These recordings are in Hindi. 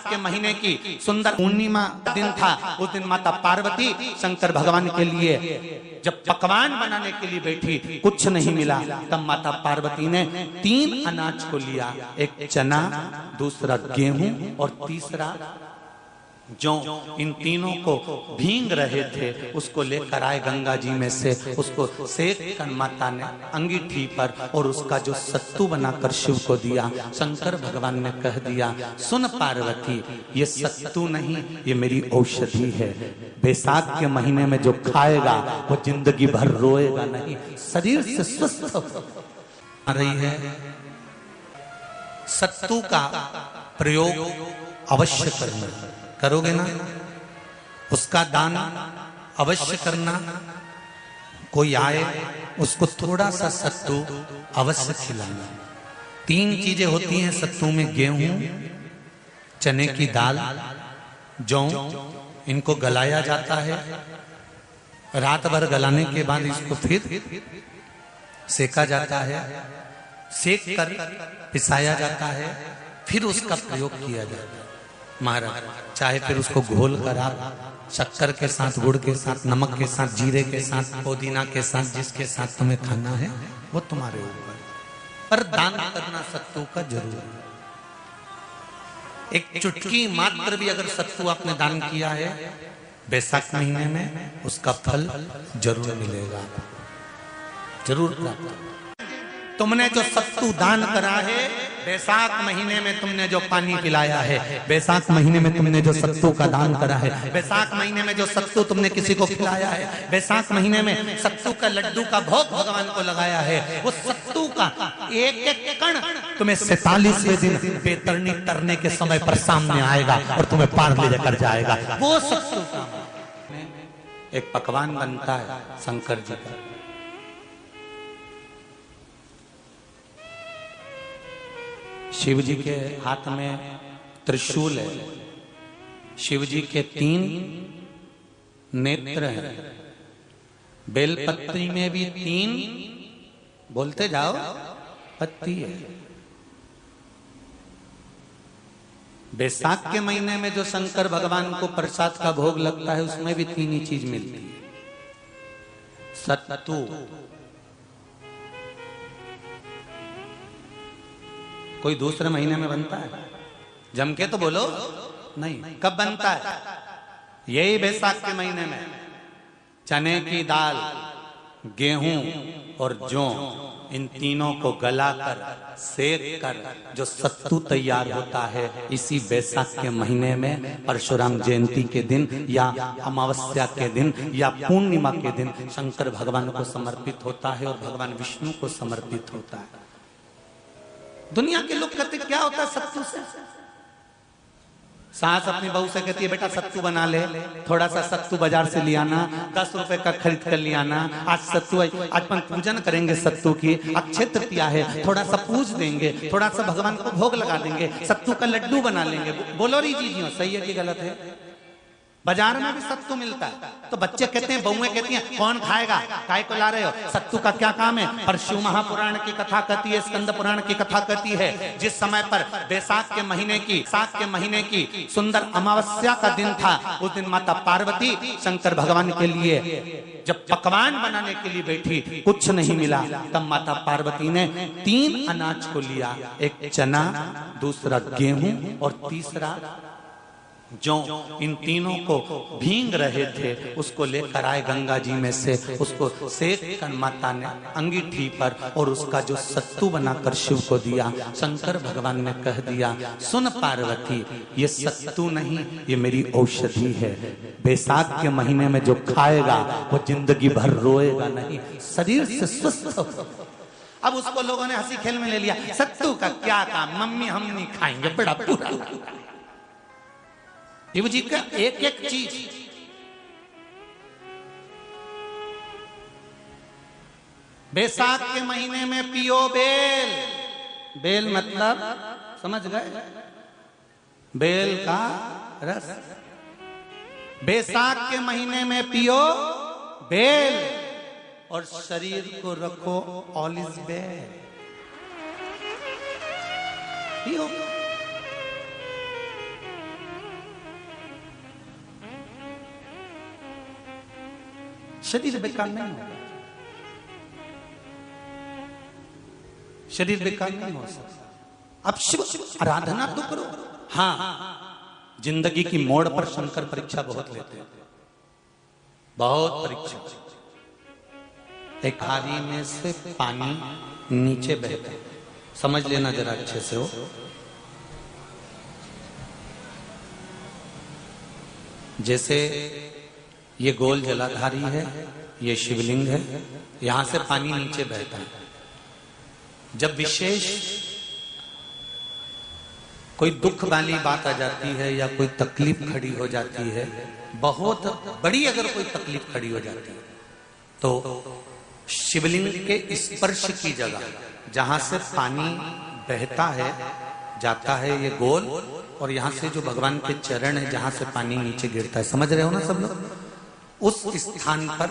के महीने की सुंदर पूर्णिमा दिन था। उस दिन माता पार्वती शंकर भगवान के लिए जब पकवान बनाने के लिए बैठी, कुछ नहीं मिला, तब माता पार्वती ने 3 अनाज को लिया, एक चना, दूसरा गेहूं और तीसरा जौ। इन तीनों को भींग रहे थे, उसको लेकर आए गंगा जी में से, उसको सेक कर माता ने अंगीठी पर और उसका जो सत्तू बनाकर शिव को दिया। शंकर भगवान ने कह दिया, सुन पार्वती, ये सत्तू नहीं, ये मेरी औषधि है। बैसाख के महीने में जो खाएगा वो जिंदगी भर रोएगा नहीं, शरीर से स्वस्थ आ रही है। सत्तू का प्रयोग अवश्य करना, करोगे ना? उसका दान अवश्य करना। कोई आए उसको थोड़ा सा सत्तू अवश्य खिलाना। 3 चीजें होती हैं सत्तू में, गेहूं, चने की दाल, जौ। इनको गलाया जाता है, रात भर गलाने के बाद इसको फिर सेका जाता है, सेक कर पिसाया जाता है, फिर उसका प्रयोग किया जाता है। महाराज चाहे फिर उसको घोल कर आप शक्कर के साथ, गुड़ के साथ, नमक के साथ, जीरे के साथ, पुदीना के साथ, जिसके साथ तुम्हें खाना है वो तुम्हारे ऊपर, पर दान करना सत्तू का जरूर है। एक चुटकी मात्र भी अगर सत्तू आपने दान किया है बैसाख महीने में, उसका फल जरूर मिलेगा, जरूर प्राप्त। तुमने जो सत्तू दान करा है, बैसाख महीने में तुमने जो पानी पिलाया है, बैसाख महीने में तुमने जो सत्तू का दान करा है, बैसाख महीने में जो सत्तू तुमने किसी को खिलाया है, बैसाख महीने में सत्तू का लड्डू का भोग भगवान को लगाया है, वो सत्तू का एक एक कण तुम्हें 47वें दिन बेतरनी तरने के समय पर सामने आएगा और तुम्हें पार ले जाकर जाएगा। वो सत्तू का एक पकवान बनता है शंकर जी का। शिव जी के हाथ में त्रिशूल है, शिव जी के 3 नेत्र हैं, बेलपत्री में भी 3, बोलते जाओ, पत्ती है। बैसाख के महीने में जो शंकर भगवान को प्रसाद का भोग लगता है उसमें भी 3 ही चीज मिलती है, सत्तू। कोई दूसरे महीने में बनता है? जम के तो बोलो नहीं। कब बनता है? यही बैसाख के महीने में। चने की दाल, गेहूं और जौ, इन तीनों को गलाकर सेक कर जो सत्तू तैयार होता है, इसी बैसाख के महीने में परशुराम जयंती के दिन या अमावस्या के दिन या पूर्णिमा के दिन शंकर भगवान को समर्पित होता है और भगवान विष्णु को समर्पित होता है। दुनिया के लोग कहते क्या होता है सत्तू से? सास अपनी बहू से कहती है, बेटा सत्तू बना ले, थोड़ा सा सत्तू बाजार से ले आना, 10 रुपए का खरीद कर ले आना। आज सत्तू, आज अपन पूजन करेंगे सत्तू की, अक्षय तृतीया है, थोड़ा सा पूज देंगे, थोड़ा सा भगवान को भोग लगा देंगे, सत्तू का लड्डू बना लेंगे। बोलो री जी, सही है कि गलत है? बाजार में भी सत्तू मिलता है, तो बच्चे कहते हैं, बहुएं कहती हैं, कौन खाएगा, काय को ला रहे हो, सत्तू का क्या काम है? पर शिव महापुराण की कथा कहती है, स्कंद पुराण की कथा कहती है, जिस समय पर बैसाख के महीने की सुंदर अमावस्या का दिन था, उस दिन माता पार्वती शंकर भगवान के लिए जब पकवान बनाने के लिए बैठी, कुछ नहीं मिला, तब माता पार्वती ने 3 अनाज को लिया, एक चना, दूसरा गेहूं और तीसरा जौ। इन तीनों को भींग रहे थे, उसको लेकर आए गंगा जी में से, उसको सेक कर माता ने अंगीठी पर और उसका जो सत्तू बनाकर शिव को दिया। शंकर भगवान ने कह दिया, सुन पार्वती, ये सत्तू नहीं, ये मेरी औषधि है। बैसाख के महीने में जो खाएगा वो जिंदगी भर रोएगा नहीं, शरीर से स्वस्थ। अब उसको लोगों ने हंसी खेल में ले लिया, सत्तू का क्या काम, मम्मी हम नहीं खाएंगे, बड़ा पूरा। शिव जी का एक एक चीज बैसाख के महीने में पियो बेल। बेल मतलब समझ गए? बेल का रस। बैसाख के महीने में पियो बेल और शरीर को रखो ऑलिव बेल। पियो। शरीर बेकार नहीं होगा, शरीर बेकार नहीं हो सकता। अब शिव आराधना तो करो। हाँ, जिंदगी की मोड़ पर शंकर परीक्षा बहुत लेते हैं, बहुत परीक्षा। एक हारी में से पानी नीचे बहता है, समझ लेना जरा अच्छे से हो। जैसे ये गोल जलाधारी है, ये शिवलिंग है, यहां से पानी नीचे बहता है। जब विशेष कोई दुख वाली बात आ जाती है या कोई तकलीफ खड़ी हो जाती है, बहुत बड़ी अगर कोई तकलीफ खड़ी हो जाती है, तो शिवलिंग के स्पर्श की जगह जहां से पानी बहता है, जाता है ये गोल, और यहां से जो भगवान के चरण है जहां से पानी नीचे गिरता है, समझ रहे हो ना सब लोग? उस स्थान पर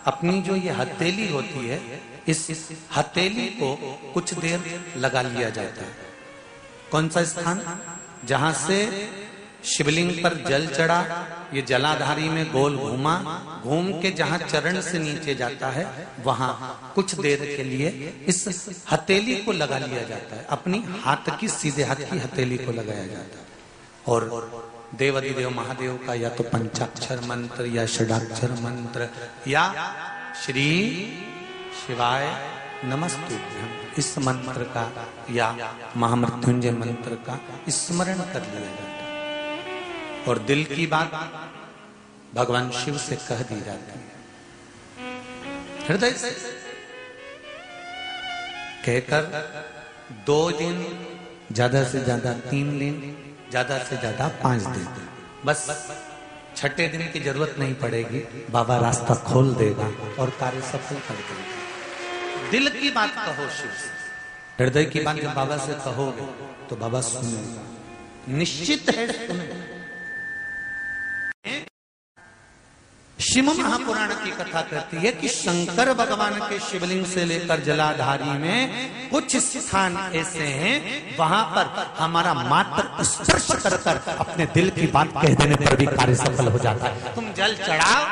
अपनी जो ये हथेली होती है, इस हथेली को कुछ देर लगा लिया जाता है। कौन सा स्थान? जहां से शिवलिंग पर जल चढ़ा, ये जलाधारी में गोल घूमा, घूम के जहां चरण से नीचे जाता है, वहां कुछ देर के लिए इस हथेली को लगा लिया जाता है। अपनी हाथ की, सीधे हाथ की हथेली को लगाया जाता है। और देवाधिदेव महादेव का या तो पंचाक्षर मंत्र या षडाक्षर मंत्र या श्री शिवाय नमस्तुभ्यं, इस मंत्र का या महामृत्युंजय मंत्र का स्मरण कर लिया जाता है। और दिल की बात भगवान शिव से कह दी जाती है, हृदय से कहकर 2 दिन, ज्यादा से ज्यादा 3 दिन, ज्यादा से ज्यादा 5 दिन, बस 6ठे दिन की जरूरत नहीं पड़ेगी, बाबा रास्ता खोल देगा और कार्य सफल कर देगा। दिल की बात कहो शिव से, हृदय की बात जब बाबा से कहोगे तो बाबा सुनेगा, निश्चित है सुनेगा। शिव महापुराण की कथा कहती है कि शंकर भगवान के शिवलिंग से लेकर जलाधारी में कुछ स्थान ऐसे हैं, वहां पर हमारा मात्र स्पर्श कर अपने दिल की बात कह देने पर भी कार्य सफल हो जाता है। तुम जल चढ़ाओ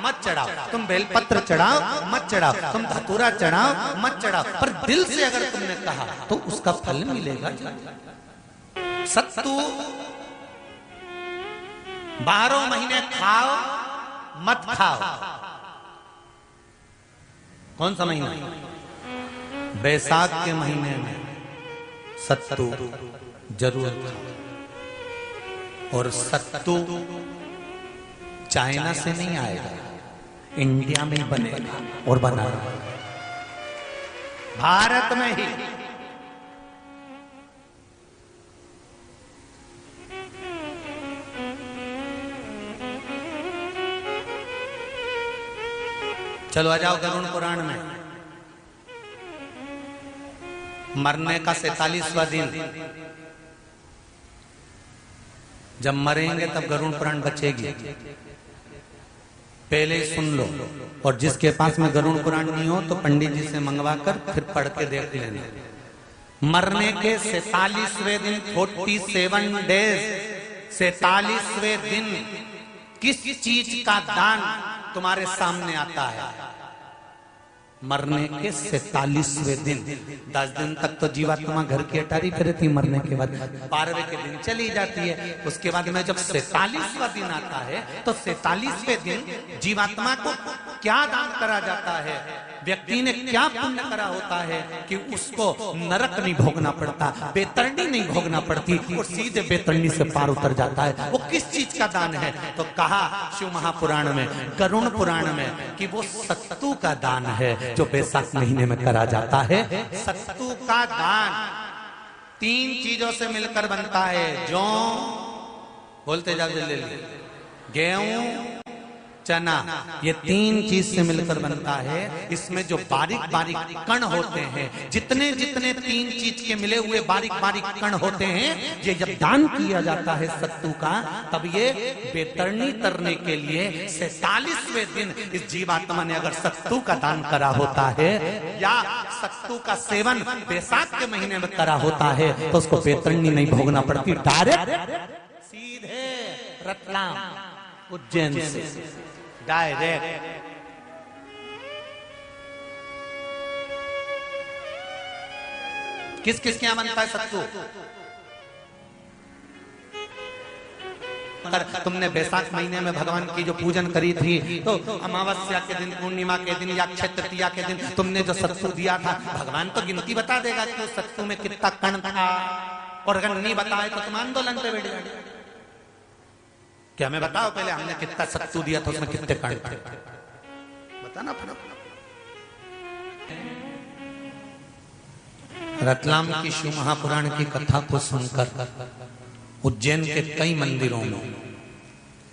मत चढ़ाओ, तुम बेलपत्र चढ़ाओ मत चढ़ाओ, तुम धतूरा चढ़ाओ मत चढ़ाओ, पर दिल से अगर तुमने कहा तो उसका फल मिलेगा। सत्तू 12 महीने खाओ मत खाओ। कौन सा महीना? बैसाख के महीने में सत्तू जरूर खाओ। और सत्तू चाइना से नहीं आएगा, इंडिया में बनेगा और बना भारत में ही। चलो आ जाओ गरुड़ पुराण में। मरने का 47वां दिन, जब मरेंगे तब गरुड़ पुराण बचेगी, पहले ही सुन लो। और जिसके पास में गरुड़ पुराण नहीं हो तो पंडित जी से मंगवा कर फिर पढ़ के देख लेना। मरने के 47वें दिन, 47 डेज, 47वें दिन किस चीज का दान तुम्हारे सामने आता है? मरने के 47वें दिन। 10 दिन तक तो जीवात्मा घर की अटारी फिरती, मरने के बाद 12वें के दिन चली जाती है। उसके बाद में जब 47वां दिन आता है तो 47वें दिन जीवात्मा को क्या दान करा जाता है? व्यक्ति ने क्या पुण्य करा होता है कि उसको नरक नहीं भोगना पड़ता, बेतरनी नहीं भोगना पड़ती और सीधे बेतरनी से पार उतर जाता है। वो किस चीज का दान है? तो कहा शिव महापुराण में, गरुड़ पुराण में, कि वो सत्तू का दान है जो बैसाख महीने में करा जाता है। सत्तू का दान 3 चीजों से मिलकर बनता है। जौ, बोलते जाओ जल्दी, गेहूं, चना, ये 3 चीज से मिलकर बनता है। इसमें जो बारीक बारीक कण होते हैं, जितने जितने 3 चीज के मिले हुए बारीक बारीक कण होते हैं, ये जब दान किया जाता है सत्तू का, तब ये बेतरनी तरने के लिए 47वें दिन इस जीवात्मा ने अगर सत्तू का दान करा होता है या सत्तू का सेवन बैसाख के महीने में करा होता है तो उसको बेतरनी नहीं भोगना पड़ती, डायरेक्ट सीधे रतलाम उज्जैन से डायरेक्ट किस किस के यहाँ बनता है सत्तू? तुमने बैसाख महीने में भगवान की जो पूजन करी थी, तो अमावस्या के दिन, पूर्णिमा के दिन या अक्षय तृतीया के दिन तुमने जो सत्तू दिया था, भगवान तो गिनती बता देगा कि उस सत्तू में कितना कण था, और अगर नहीं बताए तो तुम आंदोलन पे बैठ जाओगे। क्या हमें बताओ पहले हमने कितना सत्तू दिया था, उसमें कितने कण थे, बताना फिर। रतलाम की शिव महापुराण की कथा को सुनकर उज्जैन के कई मंदिरों में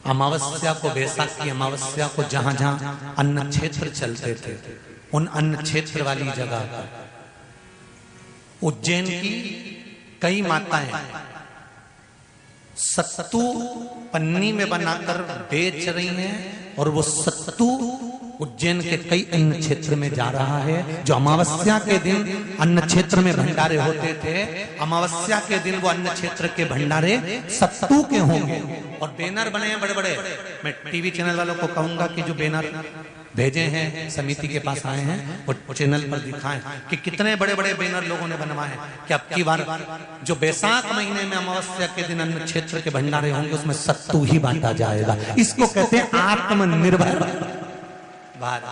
अमावस्या को, बैसाख की अमावस्या को जहां जहां अन्न क्षेत्र चलते थे, उन अन्न क्षेत्र वाली जगह पर उज्जैन की कई माताएं सत्तू पन्नी में बनाकर बेच रही हैं, और वो सत्तू उज्जैन के कई अन्न क्षेत्र में जा रहा है। जो अमावस्या के दिन अन्न क्षेत्र में भंडारे होते थे, अमावस्या के दिन वो अन्न क्षेत्र के भंडारे सत्तू के होंगे। और बैनर बने हैं बड़े बड़े। मैं टीवी चैनल वालों को कहूंगा कि जो बैनर भेजे हैं, समिति के पास आए हैं, वो चैनल पर दिखाएं कि कितने बड़े बड़े बैनर लोगों ने बनवाए कि अब की बार जो बैसाख महीने में अमावस्या के दिन अन्न क्षेत्र के भंडारे होंगे, उसमें सत्तू ही बांटा जाएगा। इसको कहते हैं आत्मनिर्भर भारत।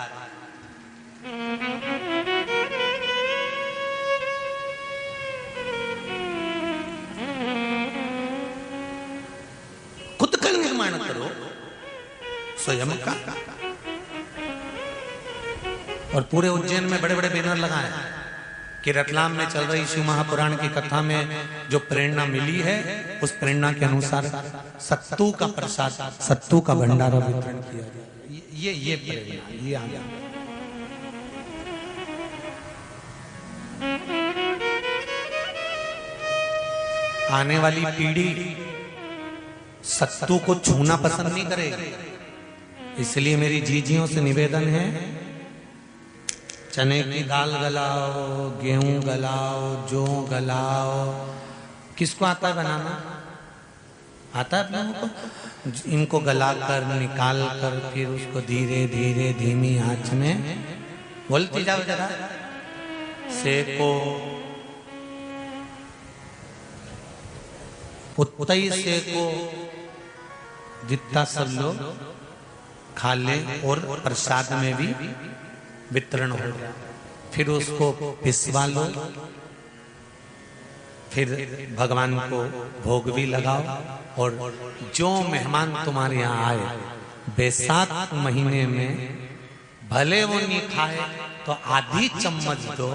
खुद का निर्माण करो स्वयं का। और पूरे उज्जैन में बड़े बड़े बैनर लगाए कि रतलाम में चल रही शिव महापुराण की कथा में जो प्रेरणा मिली है, उस प्रेरणा के अनुसार सत्तू का प्रसाद, सत्तू का भंडारा वितरण किया गया। ये प्रेरणा, ये आगे आने वाली पीढ़ी सत्तू को छूना पसंद नहीं करेगी। इसलिए मेरी जीजियों से निवेदन है, चने की दाल गलाओ, गेहूं गलाओ, जौ गलाओ। किसको आता है बनाना? आता है आप लोगों को? इनको गलाकर निकाल कर फिर उसको धीरे धीरे धीमी आंच में, बोलती जाओ जरा, सेको, उतई सेको, जितना सब लोग खा ले और प्रसाद में भी वितरण हो। फिर उसको पिसवा लो, फिर भगवान को भोग भी लगाओ। और जो मेहमान तुम्हारे यहाँ आए बैसाख महीने में, भले वो नहीं खाए तो आधी चम्मच दो,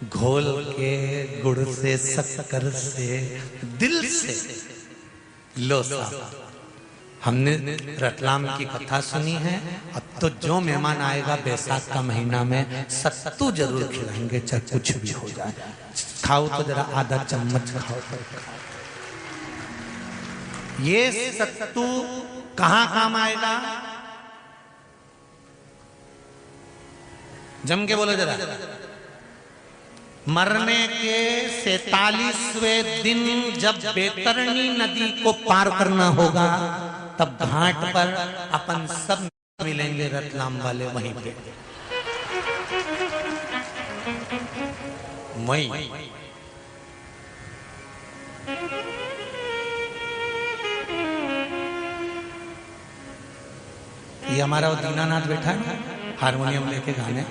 घोल के गुड़ से, शक्कर से, दिल से लो साहब। हमने रतलाम की कथा सुनी है, अब तो जो मेहमान आएगा बैसाख का महीना में सत्तू जरूर खिलाएंगे, चाहे कुछ भी हो जाए। खाओ तो जरा आधा चम्मच खाओ। ये सत्तू कहां काम आएगा? जम के बोलो जरा। मरने के 47वें दिन जब बैतरणी नदी को पार करना होगा, तब घाट पर अपन सब मिलेंगे रतलाम वाले वहीं पे। वहीं ये हमारा वो दीनानाथ बैठा है हारमोनियम लेके गाने।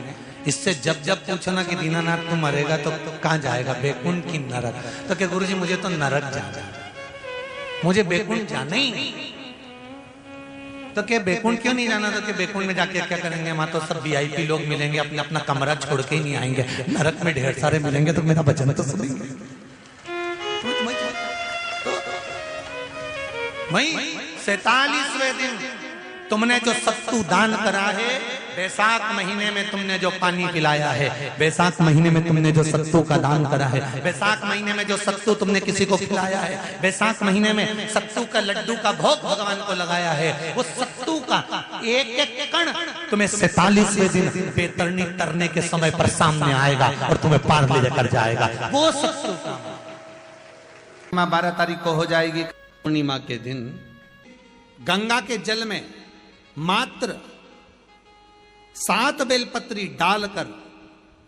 इससे जब जब पूछना कि दीनानाथ तू मरेगा तो कहाँ जाएगा, बैकुंठ की नरक? तो क्या गुरुजी मुझे तो नरक जाना, मुझे बैकुंठ जाना ही नहीं। तो क्या बैकुंठ क्यों नहीं जाना? तो क्या बैकुंठ में जाके क्या करेंगे? वहां तो सब वीआईपी लोग मिलेंगे, अपना अपना कमरा छोड़ के ही नहीं आएंगे। नरक में ढेर सारे मिलेंगे तो मेरा भजन तो सुनेंगे। वही 47वें दिन तुमने जो सत्तू दान करा है, बैसाख महीने में तुमने जो पानी पिलाया है, बैसाख महीने में तुमने जो सत्तू का दान करा है, बैसाख महीने में जो सत्तू तुमने किसी को खिलाया है, बैसाख महीने में सत्तू का लड्डू का भोग भगवान को लगाया है, वो सत्तू का एक एक कण तुम्हें 47वें दिन बैतरणी तरने के समय पर सामने आएगा और तुम्हें पार ले जाकर जाएगा। वो सत्तू का 12 तारीख को हो जाएगी। पूर्णिमा के दिन गंगा के जल में मात्र 7 बेलपत्री डालकर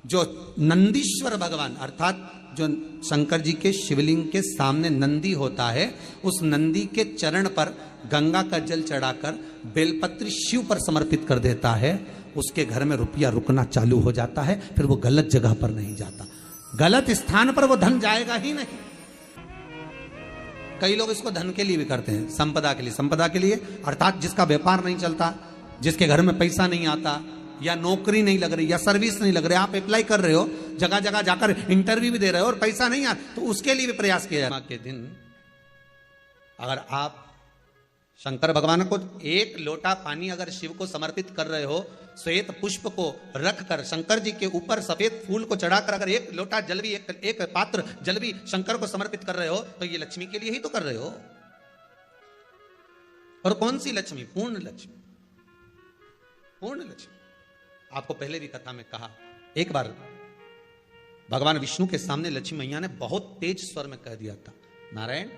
जो नंदीश्वर भगवान अर्थात जो शंकर जी के शिवलिंग के सामने नंदी होता है, उस नंदी के चरण पर गंगा का जल चढ़ाकर बेलपत्री शिव पर समर्पित कर देता है, उसके घर में रुपया रुकना चालू हो जाता है, फिर वो गलत जगह पर नहीं जाता, गलत स्थान पर वो धन जाएगा ही नहीं। कई लोग इसको धन के लिए भी करते हैं, संपदा के लिए। संपदा के लिए अर्थात जिसका व्यापार नहीं चलता, जिसके घर में पैसा नहीं आता, या नौकरी नहीं लग रही, या सर्विस नहीं लग रही, आप अप्लाई कर रहे हो, जगह जगह जाकर इंटरव्यू भी दे रहे हो और पैसा नहीं आता, तो उसके लिए भी प्रयास किया जाए। के दिन अगर आप शंकर भगवान को एक लोटा पानी अगर शिव को समर्पित कर रहे हो, श्वेत पुष्प को रखकर शंकर जी के ऊपर सफेद फूल को चढ़ाकर अगर एक लोटा जल भी, एक पात्र जल भी शंकर को समर्पित कर रहे हो, तो ये लक्ष्मी के लिए ही तो कर रहे हो। और कौन सी लक्ष्मी? पूर्ण लक्ष्मी, पूर्ण लक्ष्मी। आपको पहले भी कथा में कहा, एक बार भगवान विष्णु के सामने लक्ष्मी मैया ने बहुत तेज स्वर में कह दिया था, नारायण,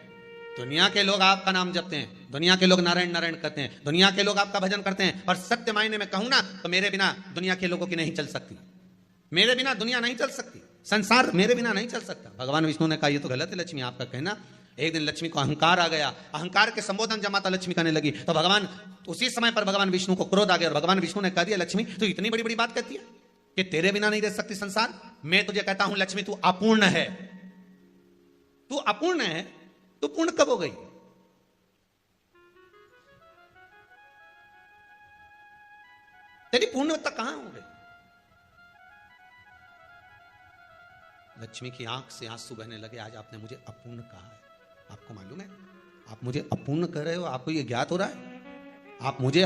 दुनिया के लोग आपका नाम जपते हैं, दुनिया के लोग नारायण नारायण कहते हैं, दुनिया के लोग आपका भजन करते हैं, और सत्य मायने में कहूं ना तो मेरे बिना दुनिया के लोगों की नहीं चल सकती, मेरे बिना दुनिया नहीं चल सकती, संसार मेरे बिना नहीं चल सकता। भगवान विष्णु ने कहा ये तो गलत है लक्ष्मी आपका कहना। एक दिन लक्ष्मी को अहंकार आ गया, अहंकार के संबोधन जब माता लक्ष्मी करने लगी तो भगवान, उसी समय पर भगवान विष्णु को क्रोध आ गया, और भगवान विष्णु ने कह दिया, लक्ष्मी तू इतनी बड़ी बड़ी बात कहती है कि तेरे बिना नहीं रह सकती संसार, मैं तुझे कहता हूं लक्ष्मी तू अपूर्ण है, तू अपूर्ण है, तू पूर्ण कब हो गई? तेरी पूर्णता कहां हो गई? लक्ष्मी की आंख से आंसू बहने लगे, आज आपने मुझे अपूर्ण कहा है, आपको मालूम है आप मुझे अपूर्ण कह रहे हो, आपको ये ज्ञात हो रहा है? आप मुझे